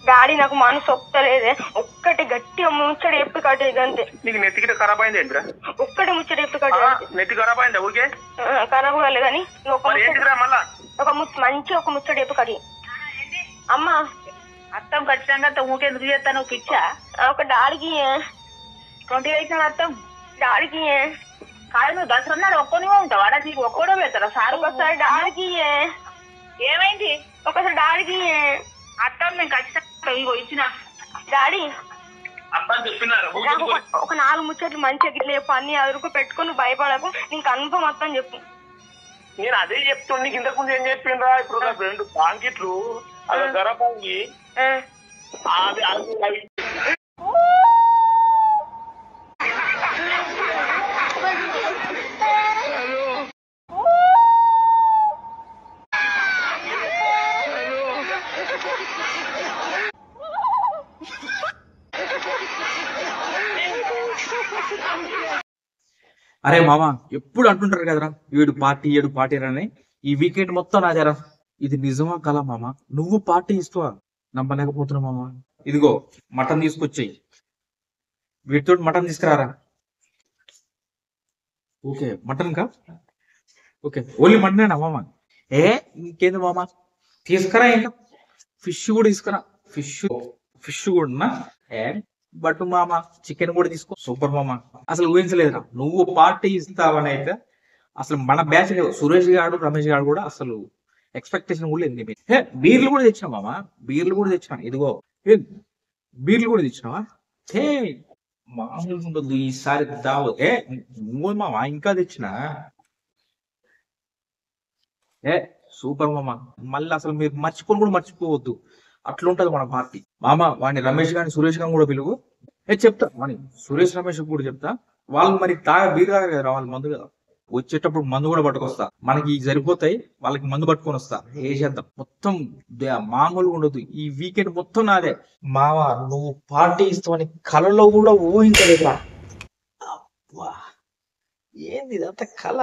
Daddy నాకు మనసు ఒక్కలేదే, ఒక్కటి గట్టి ముచ్చడి ఎప్పుడు కట్టే అంతే. నీకు నెత్తి గిట్ట ఖరాబ్ అయింది ఏంటిరా? ఒక్కటి ముచ్చడి ఎప్పుడు కట్టే నెత్తి ఖరాబ్ అయిందా? ఓకే ఖరాబ్ కాలే కానీ మళ్ళా మంచి ఒక ముచ్చడి ఎప్పుడు కడి. అమ్మా అత్తం ఖచ్చితంగా ఊకెందుకు చేస్తాను పిచ్చా? ఒక డాడీకి 28 అత్తం డాడీకి కాదు. నువ్వు దసరా నాడు ఒక్కనే ఉంటావు ఆడ, నీకు ఒక్కడో పెడతారా సార్? ఒకసారి డాడీకి ఏమైంది? ఒకసారి డాడీకి అత్తం నేను ఖచ్చితంగా ఇగో ఇచ్చిన. డాడీ చెప్పినారు నాకు ఒక 4 ముచ్చట్లు మంచిగా గిట్ల చెప్పు, అన్ని అదురుకు పెట్టుకొని భయపడకు, నీకు అనుభవం మొత్తం చెప్పు. నేను అదే చెప్తుండే. నీకు ఇంతకు ముందు ఏం చెప్పిండ్రా? ఇప్పుడు 2 పాంకెట్లు అలా గరపాంగి అరే మామ ఎప్పుడు అంటుంటారు కదరా ఏడు పార్టీ అని. ఈ వీకెండ్ మొత్తం నాదేరా. ఇది నిజమా కలా మామ? నువ్వు పార్టీ ఇస్తావా? నమ్మలేకపోతున్నావు మామ. ఇదిగో మటన్ తీసుకొచ్చాయి, వీటితో మటన్ తీసుకురారా. ఓకే మటన్ కా? ఓకే ఓన్లీ మటనేనా మామ? ఇంకేంది మామ తీసుకురా. ఇంకా ఫిష్ కూడా తీసుకురా. ఫిష్ కూడా బట్ మామ చికెన్ కూడా తీసుకో. సూపర్ మామ. అసలు ఊహించలేదురా నువ్వు పార్టీ ఇస్తావని. అయితే అసలు మన బ్యాచ్ సురేష్ గారు రమేష్ గారు కూడా అసలు ఎక్స్పెక్టేషన్ కూడా లేదు. బీర్లు కూడా తెచ్చినా మామ, బీర్లు కూడా తెచ్చినా. ఇదిగో బీర్లు కూడా తెచ్చినావా? మామూలుగా ఉండదు ఈసారి దావత్. మామ ఇంకా తెచ్చినా. సూపర్ మామ. మళ్ళీ అసలు మీరు మర్చిపోవద్దు. అట్లుంటది మన పార్టీ మామ. వాడిని రమేష్ గారిని సురేష్ గారిని కూడా పిలువు. చెప్తా వాడిని సురేష్ రమేష్ కూడా చెప్తా. వాళ్ళు మరి బీర్ తాగరు కదా, వాళ్ళు మందు కదా. వచ్చేటప్పుడు మందు కూడా పట్టుకొస్తా. మనకి సరిపోతాయి, వాళ్ళకి మందు పట్టుకొని వస్తా. చేద్దాం మొత్తం. మామూలుగా ఉండదు. ఈ వీకెండ్ మొత్తం నాదే మామ. నువ్వు పార్టీ ఇస్తావని కళలో కూడా ఊహించలేదురా. ఏంది ఇదంతా కళ?